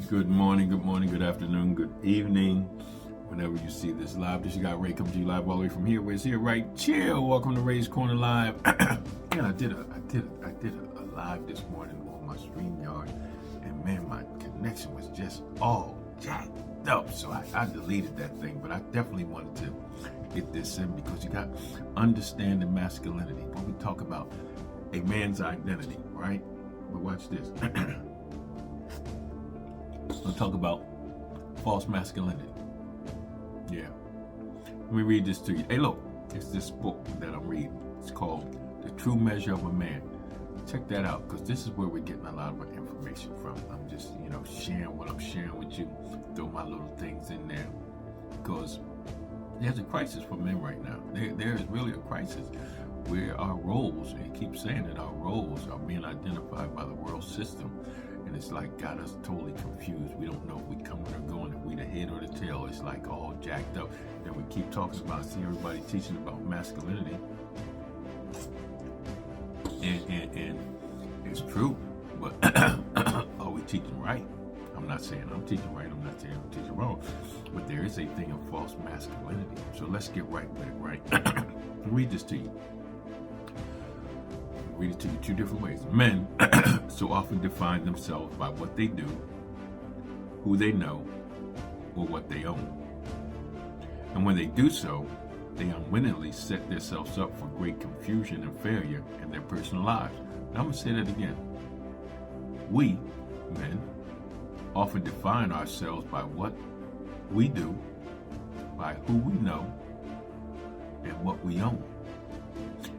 Good morning, good afternoon, good evening. Whenever you see this live, this you got Ray coming to you live all the way from here. Where's here? Right, chill. Welcome to Ray's Corner Live. And I did a live this morning on my StreamYard, and man, my connection was just all jacked up. So I deleted that thing, but I definitely wanted to get this in because you got understanding masculinity. When we talk about a man's identity, right? But watch this. We'll talk about false masculinity. Yeah. Let me read this to you. Hey, look, it's this book that I'm reading. It's called The True Measure of a Man. Check that out, because this is where we're getting a lot of our information from. I'm just, sharing what I'm sharing with you. Throw my little things in there. Because there's a crisis for men right now. There is really a crisis where our roles, and keep saying that our roles are being identified by the world system. And it's like got us totally confused. We don't know if we coming or going, if we the head or the tail. It's like all jacked up. And we keep talking about, see everybody teaching about masculinity. And it's true, but are we teaching right? I'm not saying I'm teaching right. I'm not saying I'm teaching wrong. But there is a thing of false masculinity. So let's get right with it, right? I'll read this to you. Read it to you two different ways. Men so often define themselves by what they do, who they know, or what they own. And when they do so, they unwittingly set themselves up for great confusion and failure in their personal lives. Now, I'm going to say that again. We, men, often define ourselves by what we do, by who we know, and what we own.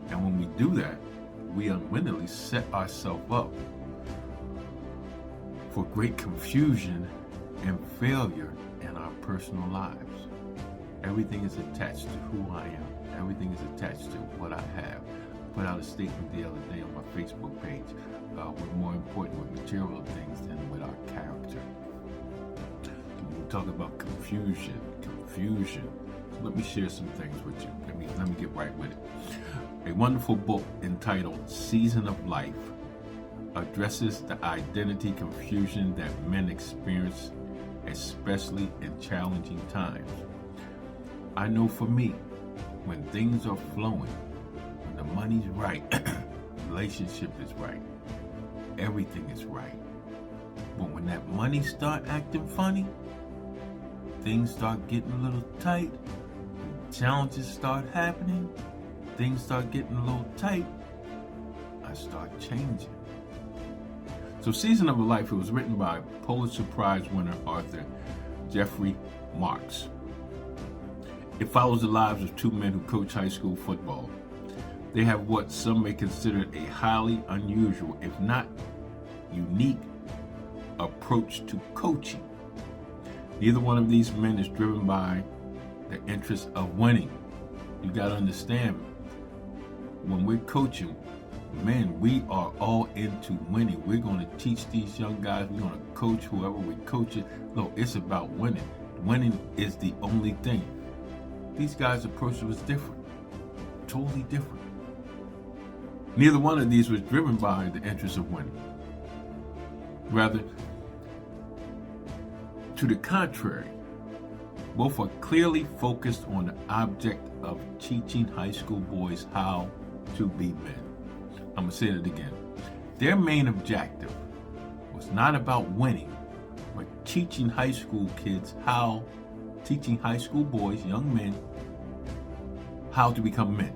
And when we do that, we unwittingly set ourselves up for great confusion and failure in our personal lives. Everything is attached to who I am. Everything is attached to what I have. I put out a statement the other day on my Facebook page. We're more important with material things than with our character. When we talk about confusion. So let me share some things with you. Let me get right with it. A wonderful book entitled Season of Life addresses the identity confusion that men experience, especially in challenging times. I know for me, when things are flowing, when the money's right, relationship is right, everything is right. But when that money start acting funny, things start getting a little tight, challenges start happening, things start getting a little tight, I start changing. So Season of a Life, it was written by Pulitzer Prize winner author Jeffrey Marks. It follows the lives of two men who coach high school football. They have what some may consider a highly unusual, if not unique, approach to coaching. Neither one of these men is driven by the interest of winning. You got to understand, when we're coaching men, we are all into winning. We're going to teach these young guys. We're going to coach whoever we coach it. No, it's about winning. Winning is the only thing. These guys' approach was different, totally different. Neither one of these was driven by the interest of winning. Rather, to the contrary, both are clearly focused on the object of teaching high school boys how to be men. I'm going to say it again. Their main objective was not about winning, but teaching high school boys, young men, how to become men.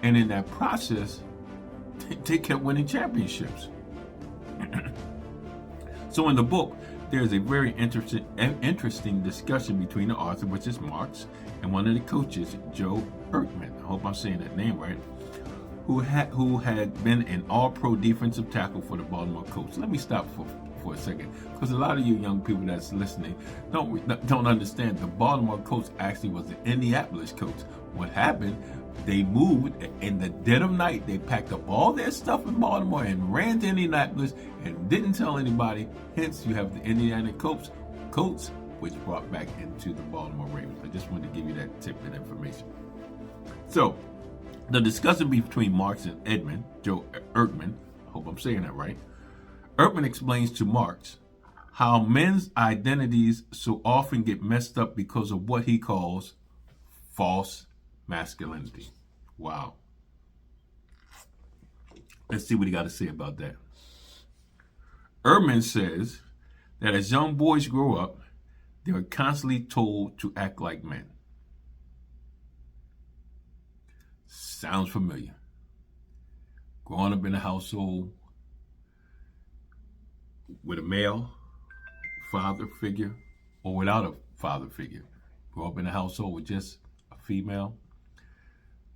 And in that process, they kept winning championships. So in the book, there's a very interesting discussion between the author, which is Marx, and one of the coaches, Joe Ertman. I hope I'm saying that name right. Who had been an all-pro defensive tackle for the Baltimore Colts. Let me stop for a second, because a lot of you young people that's listening don't understand. The Baltimore Colts actually was the Indianapolis Colts. What happened? They moved in the dead of night. They packed up all their stuff in Baltimore and ran to Indianapolis and didn't tell anybody. Hence, you have the Indiana Colts, which brought back into the Baltimore Ravens. I just wanted to give you that tidbit information. So, the discussion between Marx and Joe Ertman, I hope I'm saying that right. Ertman explains to Marx How men's identities so often get messed up because of what he calls false masculinity. Wow. Let's see what he got to say about that. Ehrman says that as young boys grow up, they are constantly told to act like men. Sounds familiar. Growing up in a household with a male father figure or without a father figure. Grow up in a household with just a female.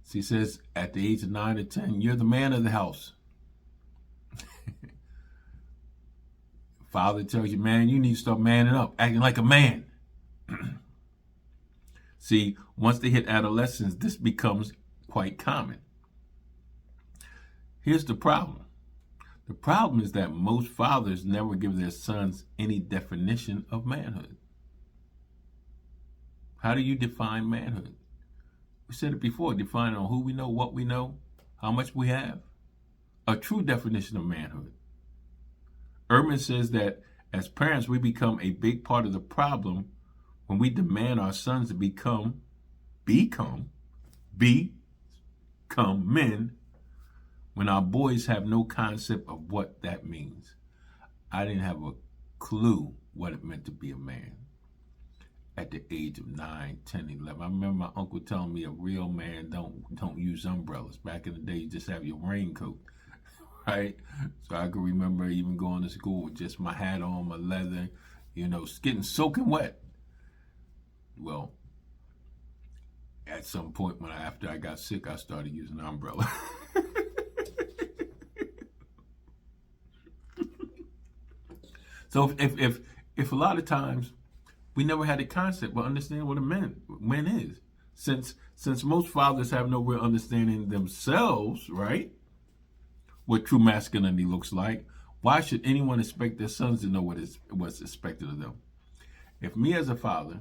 She says at the age of 9 or 10, you're the man of the house. Father tells you, man, you need to start manning up, acting like a man. See, once they hit adolescence, this becomes quite common. Here's the problem. The problem is that most fathers never give their sons any definition of manhood. How do you define manhood? We said it before, define on who we know, what we know, how much we have. A true definition of manhood. Ehrman says that as parents, we become a big part of the problem when we demand our sons to become men when our boys have no concept of what that means. I didn't have a clue what it meant to be a man at the age of 9, 10, 11. I remember my uncle telling me a real man don't use umbrellas. Back in the day, you just have your raincoat, right? So I can remember even going to school with just my hat on, my leather, getting soaking wet. Well, at some point after I got sick, I started using an umbrella. So if a lot of times we never had a concept of understanding what a man is, since most fathers have no real understanding themselves, right? What true masculinity looks like, why should anyone expect their sons to know what's expected of them? If me as a father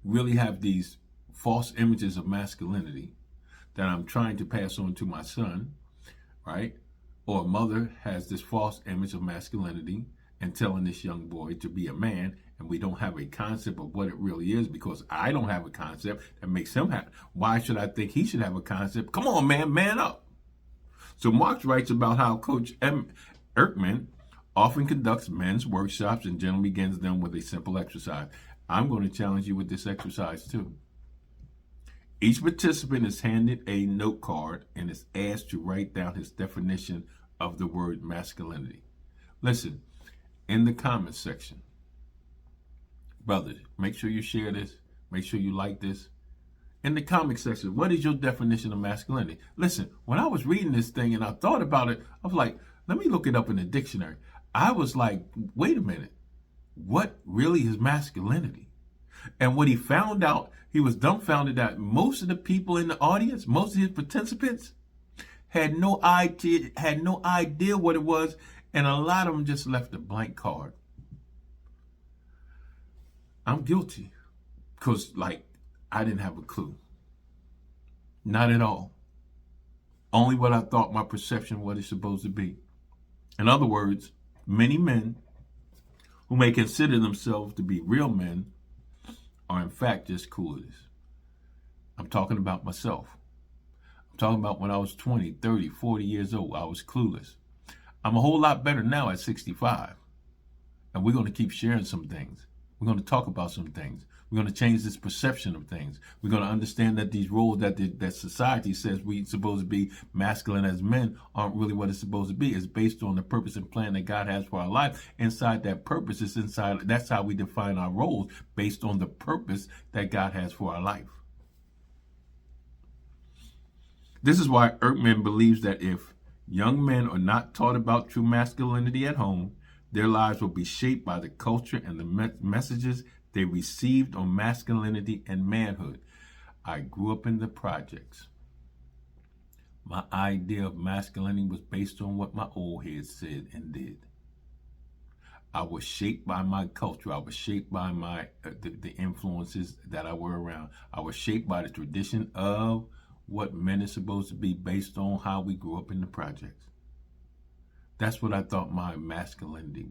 really have these false images of masculinity that I'm trying to pass on to my son, right? Or a mother has this false image of masculinity and telling this young boy to be a man, and we don't have a concept of what it really is because I don't have a concept that makes him happy. Why should I think he should have a concept? Come on, man up. So Marx writes about how Coach Ehrman often conducts men's workshops and generally begins them with a simple exercise. I'm going to challenge you with this exercise too. Each participant is handed a note card and is asked to write down his definition of the word masculinity. Listen, in the comments section, brothers, make sure you share this. Make sure you like this. In the comment section, what is your definition of masculinity? Listen, when I was reading this thing and I thought about it, I was like, let me look it up in the dictionary. I was like, wait a minute. What really is masculinity? And what he found out, he was dumbfounded that most of the people in the audience, most of his participants, had no idea what it was, and a lot of them just left a blank card. I'm guilty, because I didn't have a clue. Not at all. Only what I thought my perception what it's supposed to be. In other words, many men who may consider themselves to be real men are in fact just coolies. I'm talking about myself. I'm talking about when I was 20, 30, 40 years old, I was clueless. I'm a whole lot better now at 65. And we're going to keep sharing some things. We're going to talk about some things. We're going to change this perception of things. We're going to understand that these roles that society says we're supposed to be masculine as men aren't really what it's supposed to be. It's based on the purpose and plan that God has for our life. Inside that purpose is that's how we define our roles, based on the purpose that God has for our life. This is why Ehrman believes that if young men are not taught about true masculinity at home, their lives will be shaped by the culture and the messages they received on masculinity and manhood. I grew up in the projects. My idea of masculinity was based on what my old head said and did. I was shaped by my culture. I was shaped by the influences that I were around. I was shaped by the tradition of what men are supposed to be based on how we grew up in the projects. That's what I thought my masculinity was.